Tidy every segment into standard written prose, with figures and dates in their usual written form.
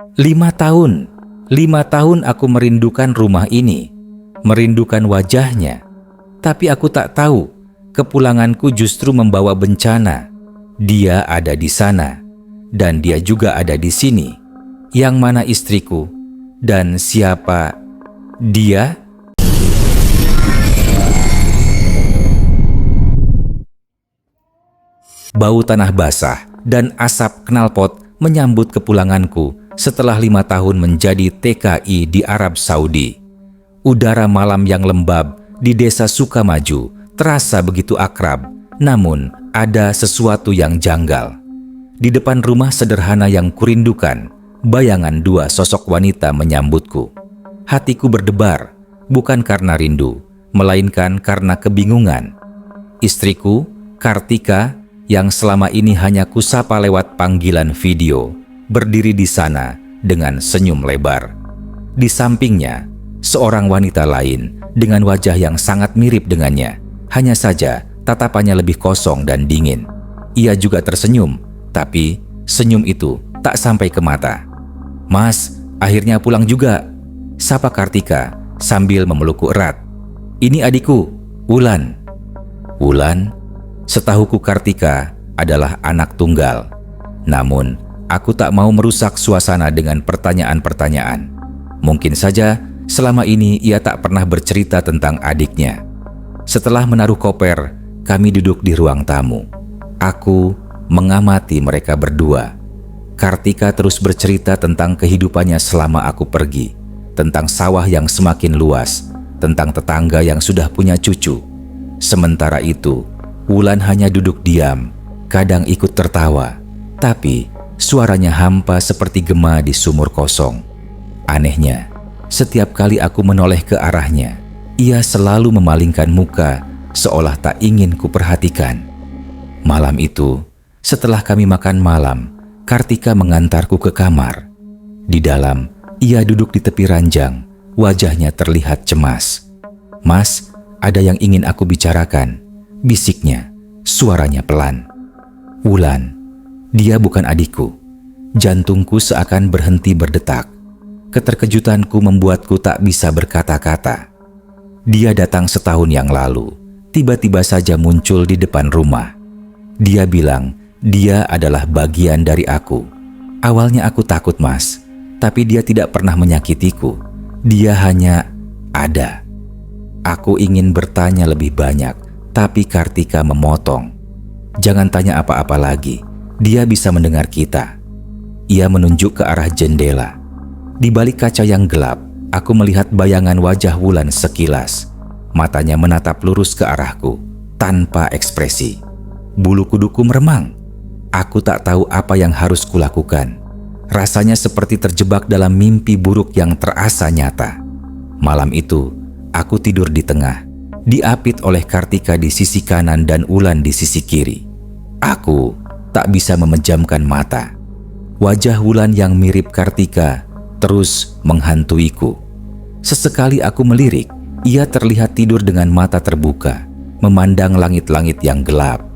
5 tahun. 5 tahun aku merindukan rumah ini, merindukan wajahnya. Tapi aku tak tahu, kepulanganku justru membawa bencana. Dia ada di sana, dan dia juga ada di sini. Yang mana istriku? Dan siapa dia? Bau tanah basah dan asap knalpot menyambut kepulanganku setelah 5 tahun menjadi TKI di Arab Saudi. Udara malam yang lembab di desa Sukamaju terasa begitu akrab, namun ada sesuatu yang janggal. Di depan rumah sederhana yang kurindukan, bayangan 2 sosok wanita menyambutku. Hatiku berdebar, bukan karena rindu, melainkan karena kebingungan. Istriku, Kartika, yang selama ini hanya kusapa lewat panggilan video, berdiri di sana dengan senyum lebar. Di sampingnya, seorang wanita lain dengan wajah yang sangat mirip dengannya. Hanya saja tatapannya lebih kosong dan dingin. Ia juga tersenyum, tapi senyum itu tak sampai ke mata. "Mas, akhirnya pulang juga," sapa Kartika sambil memelukku erat. "Ini adikku, Wulan." Wulan? Setahuku Kartika adalah anak tunggal. Namun, aku tak mau merusak suasana dengan pertanyaan-pertanyaan. Mungkin saja selama ini ia tak pernah bercerita tentang adiknya. Setelah menaruh koper, kami duduk di ruang tamu. Aku mengamati mereka berdua. Kartika terus bercerita tentang kehidupannya selama aku pergi, tentang sawah yang semakin luas, tentang tetangga yang sudah punya cucu. Sementara itu, Wulan hanya duduk diam, kadang ikut tertawa, tapi suaranya hampa seperti gema di sumur kosong. Anehnya, setiap kali aku menoleh ke arahnya, ia selalu memalingkan muka seolah tak ingin kuperhatikan. Malam itu, setelah kami makan malam, Kartika mengantarku ke kamar. Di dalam, ia duduk di tepi ranjang, wajahnya terlihat cemas. "Mas, ada yang ingin aku bicarakan," bisiknya, suaranya pelan. "Wulan, dia bukan adikku." Jantungku seakan berhenti berdetak. Keterkejutanku membuatku tak bisa berkata-kata. Dia datang setahun yang lalu, tiba-tiba saja muncul di depan rumah. Dia bilang dia adalah bagian dari aku. Awalnya aku takut, Mas, tapi dia tidak pernah menyakitiku. Dia hanya ada. Aku ingin bertanya lebih banyak, tapi Kartika memotong. "Jangan tanya apa-apa lagi, dia bisa mendengar kita." Ia menunjuk ke arah jendela. Di balik kaca yang gelap, aku melihat bayangan wajah Wulan sekilas. Matanya menatap lurus ke arahku, tanpa ekspresi. Bulu kuduku meremang. Aku tak tahu apa yang harus kulakukan. Rasanya seperti terjebak dalam mimpi buruk yang terasa nyata. Malam itu, aku tidur di tengah, diapit oleh Kartika di sisi kanan dan Wulan di sisi kiri. Aku tak bisa memejamkan mata. Wajah Wulan yang mirip Kartika terus menghantuiku. Sesekali aku melirik, ia terlihat tidur dengan mata terbuka, memandang langit-langit yang gelap.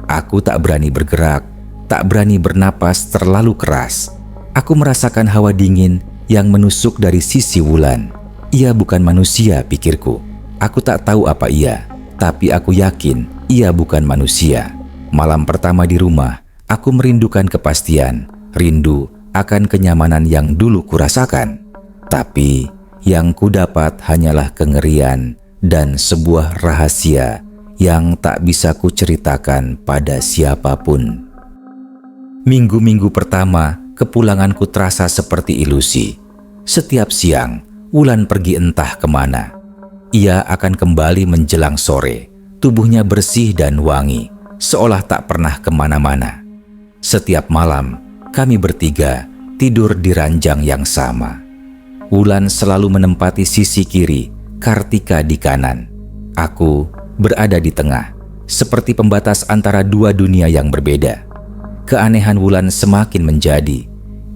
Aku tak berani bergerak, tak berani bernapas terlalu keras. Aku merasakan hawa dingin yang menusuk dari sisi Wulan. Ia bukan manusia, pikirku. Aku tak tahu apa ia, tapi aku yakin ia bukan manusia. Malam pertama di rumah, aku merindukan kepastian, rindu akan kenyamanan yang dulu kurasakan. Tapi yang kudapat hanyalah kengerian dan sebuah rahasia yang tak bisa kuceritakan pada siapapun. Minggu-minggu pertama, kepulanganku terasa seperti ilusi. Setiap siang, Wulan pergi entah kemana. Ia akan kembali menjelang sore, tubuhnya bersih dan wangi, seolah tak pernah kemana-mana. Setiap malam, kami bertiga tidur di ranjang yang sama. Wulan selalu menempati sisi kiri, Kartika di kanan. Aku berada di tengah, seperti pembatas antara dua dunia yang berbeda. Keanehan Wulan semakin menjadi.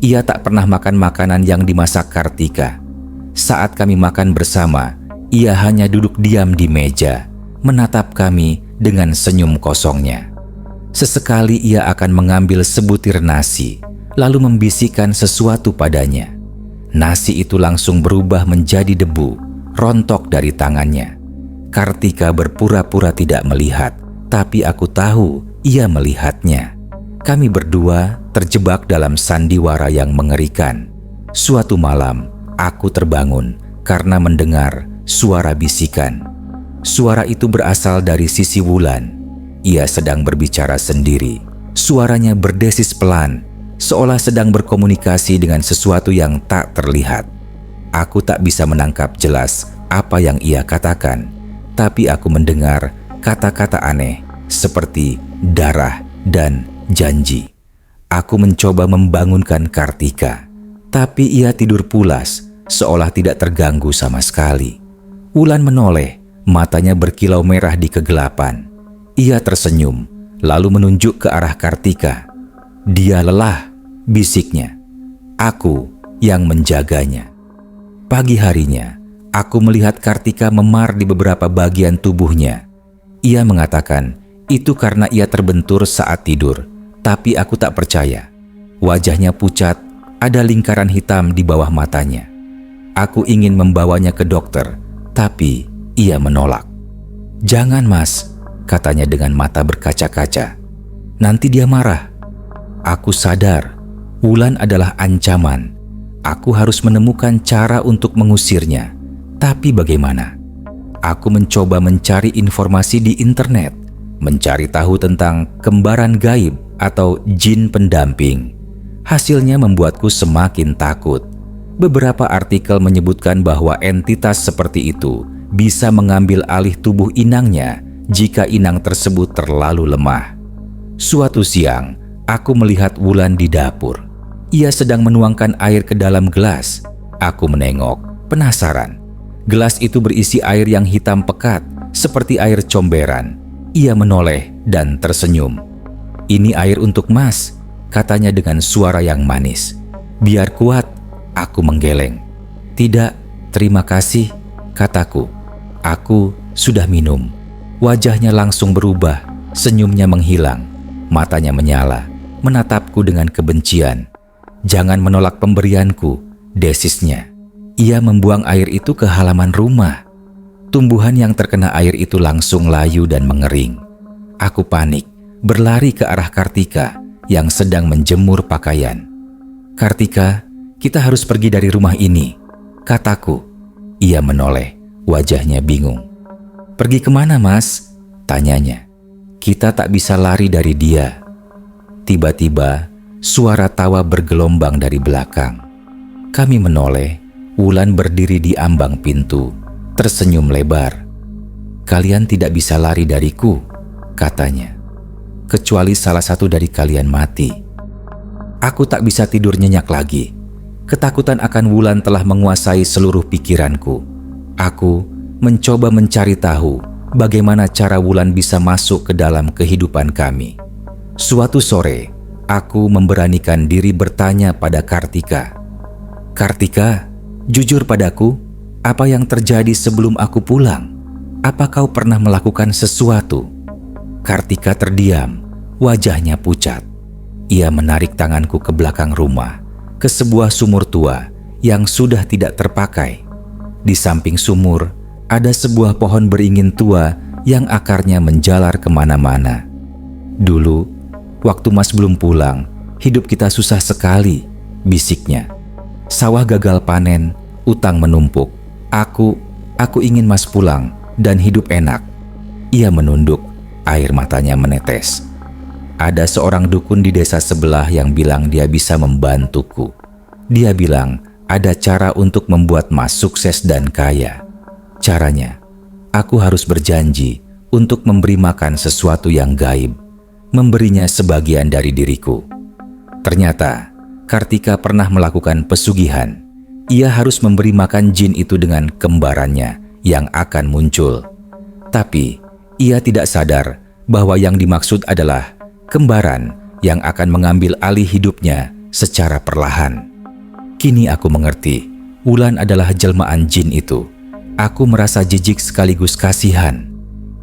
Ia tak pernah makan makanan yang dimasak Kartika. Saat kami makan bersama, ia hanya duduk diam di meja, menatap kami dengan senyum kosongnya. Sesekali ia akan mengambil sebutir nasi, lalu membisikkan sesuatu padanya. Nasi itu langsung berubah menjadi debu, rontok dari tangannya. Kartika berpura-pura tidak melihat, tapi aku tahu ia melihatnya. Kami berdua terjebak dalam sandiwara yang mengerikan. Suatu malam, aku terbangun karena mendengar suara bisikan. Suara itu berasal dari sisi Wulan. Ia sedang berbicara sendiri. Suaranya berdesis pelan, seolah sedang berkomunikasi dengan sesuatu yang tak terlihat. Aku tak bisa menangkap jelas apa yang ia katakan, tapi aku mendengar kata-kata aneh seperti darah dan janji. Aku mencoba membangunkan Kartika, tapi ia tidur pulas, seolah tidak terganggu sama sekali. Wulan menoleh, matanya berkilau merah di kegelapan. Ia tersenyum, lalu menunjuk ke arah Kartika. Dia lelah, bisiknya. Aku yang menjaganya. Pagi harinya, aku melihat Kartika memar di beberapa bagian tubuhnya. Ia mengatakan itu karena ia terbentur saat tidur, tapi aku tak percaya. Wajahnya pucat, ada lingkaran hitam di bawah matanya. Aku ingin membawanya ke dokter, tapi ia menolak. "Jangan, Mas," katanya dengan mata berkaca-kaca. "Nanti dia marah." Aku sadar, Wulan adalah ancaman. Aku harus menemukan cara untuk mengusirnya. Tapi bagaimana? Aku mencoba mencari informasi di internet, mencari tahu tentang kembaran gaib atau jin pendamping. Hasilnya membuatku semakin takut. Beberapa artikel menyebutkan bahwa entitas seperti itu bisa mengambil alih tubuh inangnya jika inang tersebut terlalu lemah. Suatu siang, aku melihat Wulan di dapur. Ia sedang menuangkan air ke dalam gelas. Aku menengok, penasaran. Gelas itu berisi air yang hitam pekat, seperti air comberan. Ia menoleh dan tersenyum. "Ini air untuk Mas," katanya dengan suara yang manis. "Biar kuat," aku menggeleng. "Tidak, terima kasih," kataku. Aku sudah minum. Wajahnya langsung berubah, senyumnya menghilang. Matanya menyala, menatapku dengan kebencian. "Jangan menolak pemberianku," desisnya. Ia membuang air itu ke halaman rumah. Tumbuhan yang terkena air itu langsung layu dan mengering. Aku panik, berlari ke arah Kartika yang sedang menjemur pakaian. "Kartika, kita harus pergi dari rumah ini," kataku. Ia menoleh, wajahnya bingung. "Pergi kemana, Mas?" tanyanya. "Kita tak bisa lari dari dia." Tiba-tiba, suara tawa bergelombang dari belakang. Kami menoleh, Wulan berdiri di ambang pintu, tersenyum lebar. "Kalian tidak bisa lari dariku," katanya. "Kecuali salah satu dari kalian mati." Aku tak bisa tidur nyenyak lagi. Ketakutan akan Wulan telah menguasai seluruh pikiranku. Aku mencoba mencari tahu bagaimana cara Wulan bisa masuk ke dalam kehidupan kami. Suatu sore, aku memberanikan diri bertanya pada Kartika. "Kartika, jujur padaku, apa yang terjadi sebelum aku pulang? Apa kau pernah melakukan sesuatu?" Kartika terdiam, wajahnya pucat. Ia menarik tanganku ke belakang rumah, ke sebuah sumur tua yang sudah tidak terpakai. Di samping sumur, ada sebuah pohon beringin tua yang akarnya menjalar kemana-mana. "Dulu, waktu Mas belum pulang, hidup kita susah sekali," bisiknya. "Sawah gagal panen, utang menumpuk. Aku ingin Mas pulang dan hidup enak." Ia menunduk, air matanya menetes. "Ada seorang dukun di desa sebelah yang bilang dia bisa membantuku. Dia bilang ada cara untuk membuat Mas sukses dan kaya. Caranya, aku harus berjanji untuk memberi makan sesuatu yang gaib, memberinya sebagian dari diriku." Ternyata, Kartika pernah melakukan pesugihan. Ia harus memberi makan jin itu dengan kembarannya yang akan muncul. Tapi, ia tidak sadar bahwa yang dimaksud adalah kembaran yang akan mengambil alih hidupnya secara perlahan. Kini aku mengerti, Wulan adalah jelmaan jin itu. Aku merasa jijik sekaligus kasihan.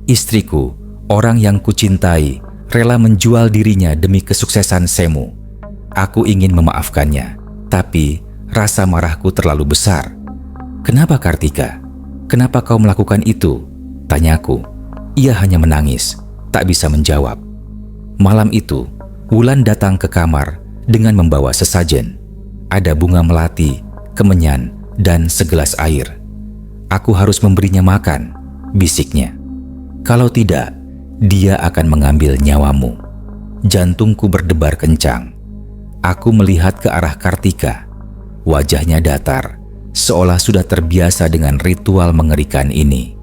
Istriku, orang yang kucintai, rela menjual dirinya demi kesuksesan Semu. Aku ingin memaafkannya, tapi rasa marahku terlalu besar. "Kenapa Kartika? Kenapa kau melakukan itu?" tanyaku. Ia hanya menangis, tak bisa menjawab. Malam itu, Wulan datang ke kamar dengan membawa sesajen. Ada bunga melati, kemenyan, dan segelas air. "Aku harus memberinya makan," bisiknya. "Kalau tidak, dia akan mengambil nyawamu." Jantungku berdebar kencang. Aku melihat ke arah Kartika. Wajahnya datar, seolah sudah terbiasa dengan ritual mengerikan ini.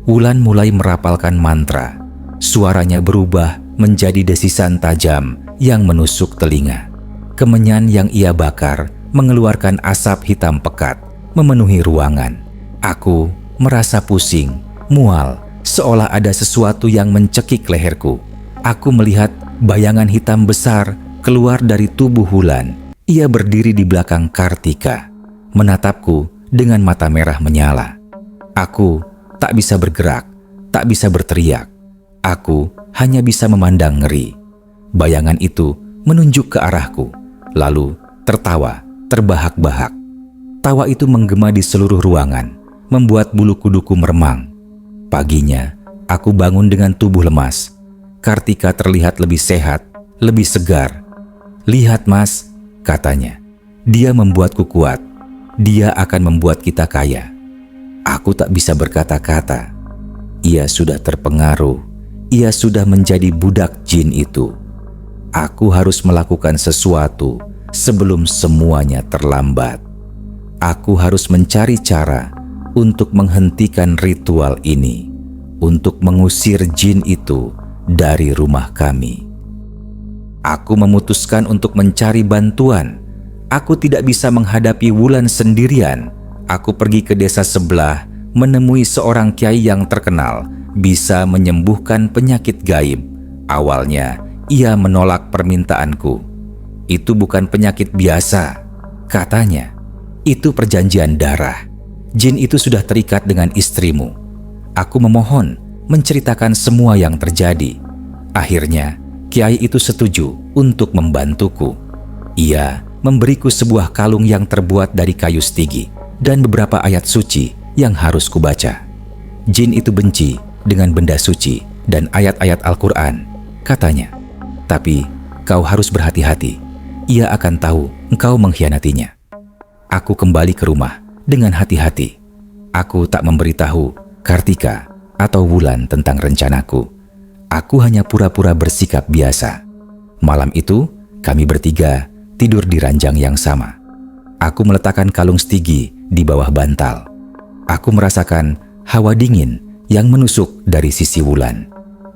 Wulan mulai merapalkan mantra. Suaranya berubah menjadi desisan tajam yang menusuk telinga. Kemenyan yang ia bakar mengeluarkan asap hitam pekat, memenuhi ruangan. Aku merasa pusing, mual, seolah ada sesuatu yang mencekik leherku. Aku melihat bayangan hitam besar keluar dari tubuh Wulan. Ia berdiri di belakang Kartika, menatapku dengan mata merah menyala. Aku tak bisa bergerak, tak bisa berteriak. Aku hanya bisa memandang ngeri. Bayangan itu menunjuk ke arahku, lalu tertawa terbahak-bahak. Tawa itu menggema di seluruh ruangan, membuat bulu kuduku meremang. Paginya, aku bangun dengan tubuh lemas. Kartika terlihat lebih sehat, lebih segar. "Lihat Mas," katanya. "Dia membuatku kuat. Dia akan membuat kita kaya." Aku tak bisa berkata-kata. Ia sudah terpengaruh. Ia sudah menjadi budak jin itu. Aku harus melakukan sesuatu sebelum semuanya terlambat. Aku harus mencari cara untuk menghentikan ritual ini, untuk mengusir jin itu dari rumah kami. Aku memutuskan untuk mencari bantuan. Aku tidak bisa menghadapi Wulan sendirian. Aku pergi ke desa sebelah, menemui seorang kiai yang terkenal, bisa menyembuhkan penyakit gaib. Awalnya, ia menolak permintaanku. "Itu bukan penyakit biasa," katanya. "Itu perjanjian darah. Jin itu sudah terikat dengan istrimu." Aku memohon, menceritakan semua yang terjadi. Akhirnya, kiai itu setuju untuk membantuku. Ia memberiku sebuah kalung yang terbuat dari kayu stigi dan beberapa ayat suci yang harus kubaca. "Jin itu benci dengan benda suci dan ayat-ayat Al-Quran," katanya. "Tapi kau harus berhati-hati. Ia akan tahu engkau mengkhianatinya." Aku kembali ke rumah dengan hati-hati. Aku tak memberitahu Kartika atau Wulan tentang rencanaku. Aku hanya pura-pura bersikap biasa. Malam itu, kami bertiga tidur di ranjang yang sama. Aku meletakkan kalung stigi di bawah bantal. Aku merasakan hawa dingin yang menusuk dari sisi Wulan.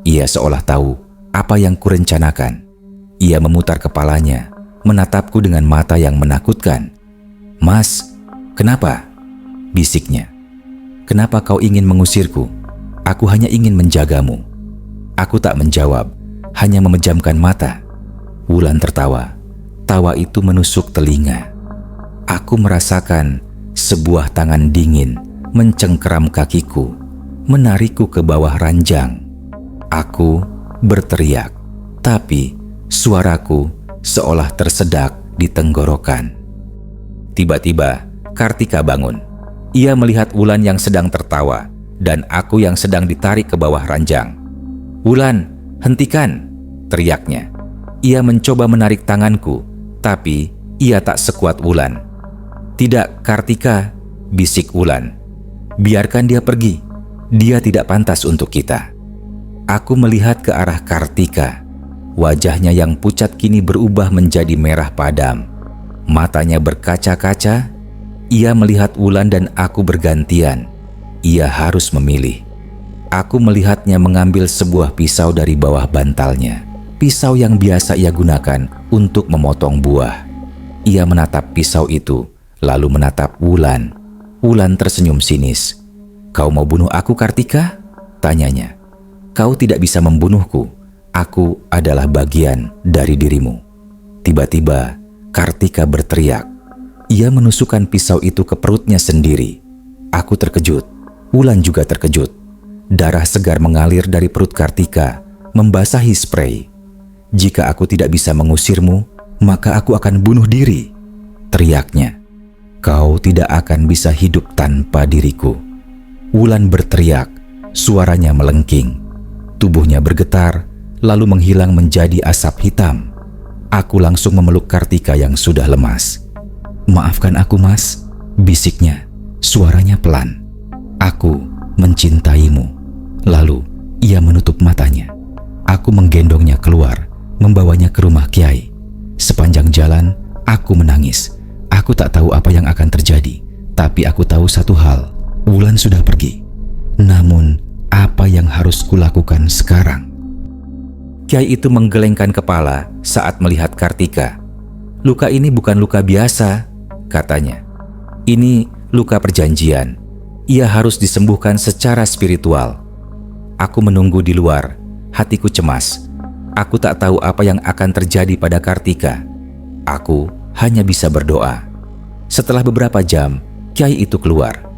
Ia seolah tahu apa yang kurencanakan. Ia memutar kepalanya, menatapku dengan mata yang menakutkan. "Mas, kenapa?" bisiknya. "Kenapa kau ingin mengusirku? Aku hanya ingin menjagamu." Aku tak menjawab, hanya memejamkan mata. Wulan tertawa. Tawa itu menusuk telinga. Aku merasakan sebuah tangan dingin mencengkeram kakiku, menarikku ke bawah ranjang. Aku berteriak, tapi suaraku seolah tersedak di tenggorokan. Tiba-tiba, Kartika bangun. Ia melihat Wulan yang sedang tertawa dan aku yang sedang ditarik ke bawah ranjang. "Wulan, hentikan!" teriaknya. Ia mencoba menarik tanganku, tapi ia tak sekuat Wulan. "Tidak, Kartika," bisik Wulan. "Biarkan dia pergi. Dia tidak pantas untuk kita." Aku melihat ke arah Kartika. Wajahnya yang pucat kini berubah menjadi merah padam. Matanya berkaca-kaca. Ia melihat Wulan dan aku bergantian. Ia harus memilih. Aku melihatnya mengambil sebuah pisau dari bawah bantalnya. Pisau yang biasa ia gunakan untuk memotong buah. Ia menatap pisau itu, lalu menatap Wulan. Wulan tersenyum sinis. "Kau mau bunuh aku, Kartika?" tanyanya. "Kau tidak bisa membunuhku. Aku adalah bagian dari dirimu." Tiba-tiba, Kartika berteriak. Ia menusukkan pisau itu ke perutnya sendiri. Aku terkejut. Wulan juga terkejut. Darah segar mengalir dari perut Kartika, membasahi sprei. "Jika aku tidak bisa mengusirmu, maka aku akan bunuh diri, teriaknya. Kau tidak akan bisa hidup tanpa diriku. Wulan berteriak, suaranya melengking. Tubuhnya bergetar, lalu menghilang menjadi asap hitam. Aku langsung memeluk Kartika yang sudah lemas. Maafkan aku, Mas, bisiknya, suaranya pelan. Aku mencintaimu. Lalu ia menutup matanya. Aku menggendongnya keluar, membawanya ke rumah Kiai. Sepanjang jalan, aku menangis. Aku tak tahu apa yang akan terjadi, tapi aku tahu satu hal, Wulan sudah pergi. Namun, apa yang harus kulakukan sekarang? Kiai itu menggelengkan kepala saat melihat Kartika. Luka ini bukan luka biasa, katanya. Ini luka perjanjian. Ia harus disembuhkan secara spiritual. Aku menunggu di luar, hatiku cemas. Aku tak tahu apa yang akan terjadi pada Kartika. Aku hanya bisa berdoa. Setelah beberapa jam, Kiai itu keluar.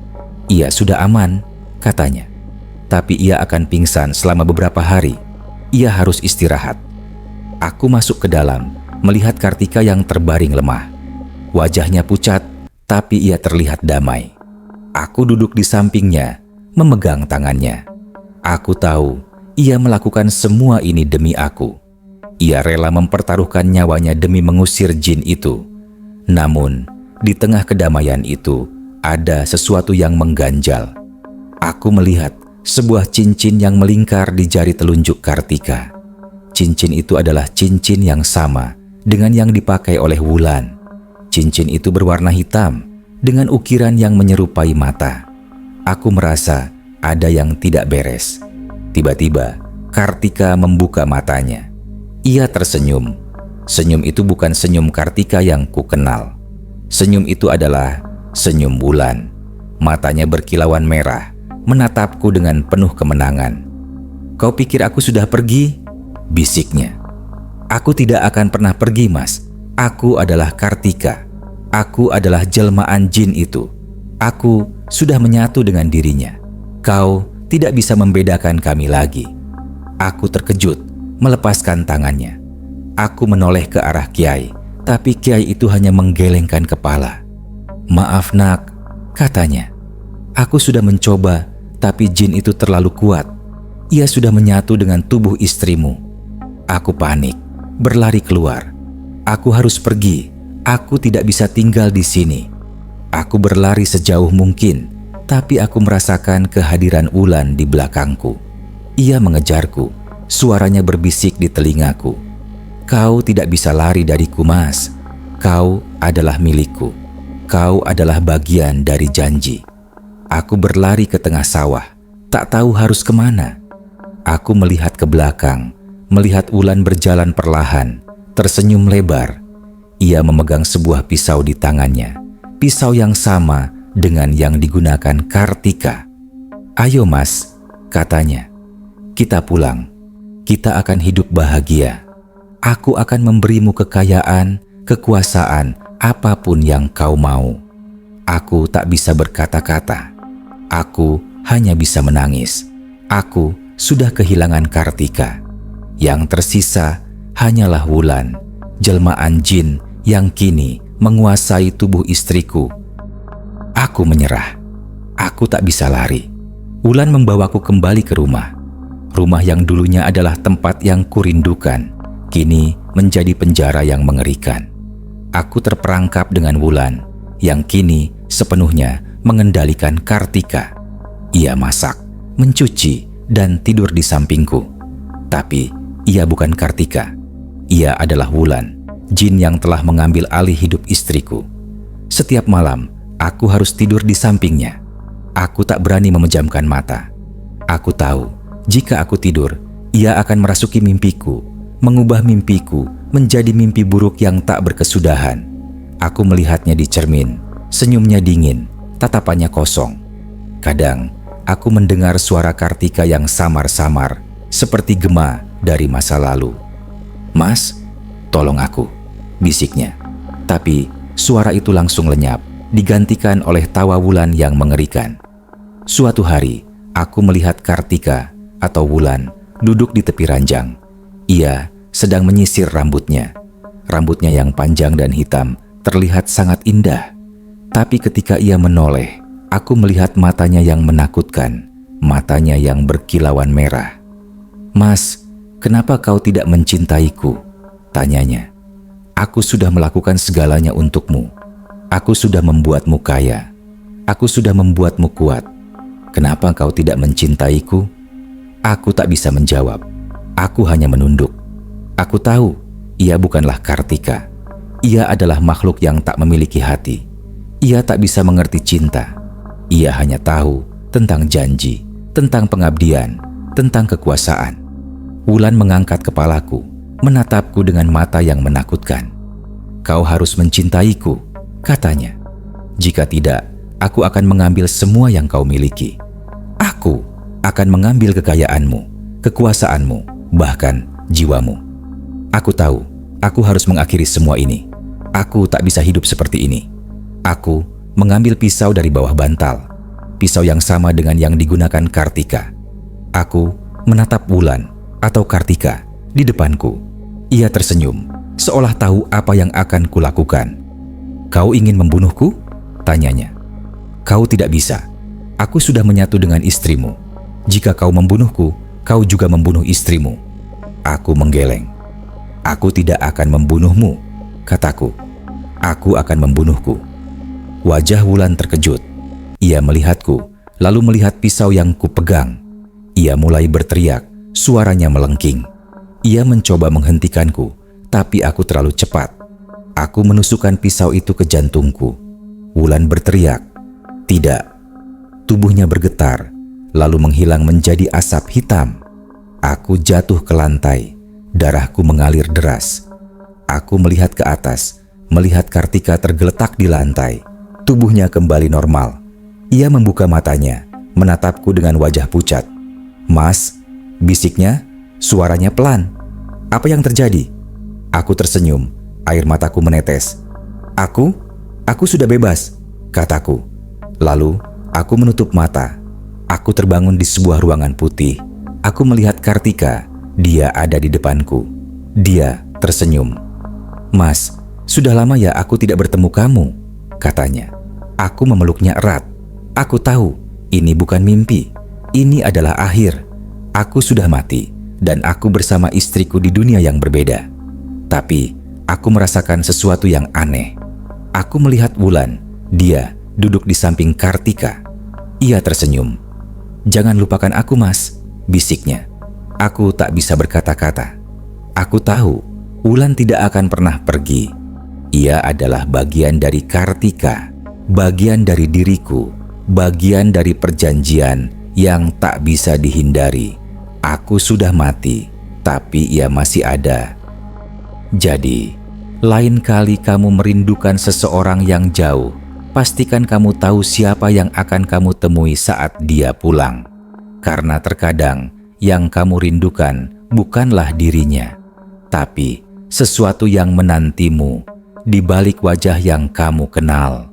Ia sudah aman, katanya. Tapi ia akan pingsan selama beberapa hari. Ia harus istirahat. Aku masuk ke dalam, melihat Kartika yang terbaring lemah. Wajahnya pucat, tapi ia terlihat damai. Aku duduk di sampingnya, memegang tangannya. Aku tahu ia melakukan semua ini demi aku. Ia rela mempertaruhkan nyawanya demi mengusir jin itu. Namun, di tengah kedamaian itu, ada sesuatu yang mengganjal. Aku melihat sebuah cincin yang melingkar di jari telunjuk Kartika. Cincin itu adalah cincin yang sama dengan yang dipakai oleh Wulan. Cincin itu berwarna hitam dengan ukiran yang menyerupai mata. Aku merasa ada yang tidak beres. Tiba-tiba, Kartika membuka matanya. Ia tersenyum. Senyum itu bukan senyum Kartika yang kukenal. Senyum itu adalah senyum Wulan. Matanya berkilauan merah, menatapku dengan penuh kemenangan. Kau pikir aku sudah pergi? Bisiknya. Aku tidak akan pernah pergi, Mas. Aku adalah Kartika. Aku adalah jelmaan jin itu. Aku sudah menyatu dengan dirinya. Kau tidak bisa membedakan kami lagi. Aku terkejut, melepaskan tangannya. Aku menoleh ke arah Kiai, tapi Kiai itu hanya menggelengkan kepala. Maaf nak, katanya. Aku sudah mencoba, tapi jin itu terlalu kuat. Ia sudah menyatu dengan tubuh istrimu. Aku panik, berlari keluar. Aku harus pergi. Aku tidak bisa tinggal di sini. Aku berlari sejauh mungkin, tapi aku merasakan kehadiran Wulan di belakangku. Ia mengejarku. Suaranya berbisik di telingaku. Kau tidak bisa lari dariku, Mas. Kau adalah milikku. Kau adalah bagian dari janji. Aku berlari ke tengah sawah, tak tahu harus kemana. Aku melihat ke belakang, melihat Wulan berjalan perlahan, tersenyum lebar. Ia memegang sebuah pisau di tangannya, pisau yang sama dengan yang digunakan Kartika. Ayo Mas, katanya. Kita pulang. Kita akan hidup bahagia. Aku akan memberimu kekayaan, kekuasaan, apapun yang kau mau. Aku tak bisa berkata-kata. Aku hanya bisa menangis. Aku sudah kehilangan Kartika. Yang tersisa hanyalah Wulan, jelmaan jin yang kini menguasai tubuh istriku. Aku menyerah. Aku tak bisa lari. Wulan membawaku kembali ke rumah. Rumah yang dulunya adalah tempat yang kurindukan, kini menjadi penjara yang mengerikan. Aku terperangkap dengan Wulan, yang kini sepenuhnya mengendalikan Kartika. Ia masak, mencuci, dan tidur di sampingku. Tapi ia bukan Kartika. Ia adalah Wulan, jin yang telah mengambil alih hidup istriku. Setiap malam, aku harus tidur di sampingnya. Aku tak berani memejamkan mata. Aku tahu, jika aku tidur, ia akan merasuki mimpiku, mengubah mimpiku menjadi mimpi buruk yang tak berkesudahan. Aku melihatnya di cermin, senyumnya dingin, tatapannya kosong. Kadang, aku mendengar suara Kartika yang samar-samar, seperti gema dari masa lalu. Mas, tolong aku, bisiknya. Tapi, suara itu langsung lenyap, digantikan oleh tawa Wulan yang mengerikan. Suatu hari, aku melihat Kartika atau Wulan duduk di tepi ranjang. Ia sedang menyisir rambutnya. Rambutnya yang panjang dan hitam terlihat sangat indah. Tapi ketika ia menoleh, aku melihat matanya yang menakutkan, matanya yang berkilauan merah. "Mas, kenapa kau tidak mencintaiku?" tanyanya. "Aku sudah melakukan segalanya untukmu. Aku sudah membuatmu kaya. Aku sudah membuatmu kuat. Kenapa kau tidak mencintaiku?" Aku tak bisa menjawab. Aku hanya menunduk. Aku tahu ia bukanlah Kartika. Ia adalah makhluk yang tak memiliki hati. Ia tak bisa mengerti cinta. Ia hanya tahu tentang janji, tentang pengabdian, tentang kekuasaan. Wulan mengangkat kepalaku, menatapku dengan mata yang menakutkan. "Kau harus mencintaiku," katanya. "Jika tidak, aku akan mengambil semua yang kau miliki. Aku akan mengambil kekayaanmu, kekuasaanmu, bahkan jiwamu. Aku tahu, aku harus mengakhiri semua ini. Aku tak bisa hidup seperti ini." Aku mengambil pisau dari bawah bantal, pisau yang sama dengan yang digunakan Kartika. Aku menatap Wulan atau Kartika di depanku. Ia tersenyum, seolah tahu apa yang akan kulakukan. "Kau ingin membunuhku?" tanyanya. "Kau tidak bisa. Aku sudah menyatu dengan istrimu. Jika kau membunuhku, kau juga membunuh istrimu." Aku menggeleng. "Aku tidak akan membunuhmu," kataku. "Aku akan membunuhku." Wajah Wulan terkejut. Ia melihatku, lalu melihat pisau yang kupegang. Ia mulai berteriak, suaranya melengking. Ia mencoba menghentikanku, tapi aku terlalu cepat. Aku menusukkan pisau itu ke jantungku. Wulan berteriak, "Tidak!" Tubuhnya bergetar, lalu menghilang menjadi asap hitam. Aku jatuh ke lantai, darahku mengalir deras. Aku melihat ke atas, melihat Kartika tergeletak di lantai. Tubuhnya kembali normal. Ia membuka matanya, menatapku dengan wajah pucat. "Mas," bisiknya, suaranya pelan. "Apa yang terjadi?" Aku tersenyum, air mataku menetes. Aku sudah bebas," kataku. Lalu, aku menutup mata. Aku terbangun di sebuah ruangan putih. Aku melihat Kartika, dia ada di depanku. Dia tersenyum. "Mas, sudah lama ya aku tidak bertemu kamu," katanya. Aku memeluknya erat. Aku tahu, ini bukan mimpi. Ini adalah akhir. Aku sudah mati, dan aku bersama istriku di dunia yang berbeda. Tapi, aku merasakan sesuatu yang aneh. Aku melihat Wulan. Dia duduk di samping Kartika. Ia tersenyum. "Jangan lupakan aku, Mas," bisiknya. Aku tak bisa berkata-kata. Aku tahu, Wulan tidak akan pernah pergi. Ia adalah bagian dari Kartika, bagian dari diriku, bagian dari perjanjian yang tak bisa dihindari. Aku sudah mati, tapi ia masih ada. Jadi, lain kali kamu merindukan seseorang yang jauh, pastikan kamu tahu siapa yang akan kamu temui saat dia pulang. Karena terkadang yang kamu rindukan bukanlah dirinya, tapi sesuatu yang menantimu di balik wajah yang kamu kenal.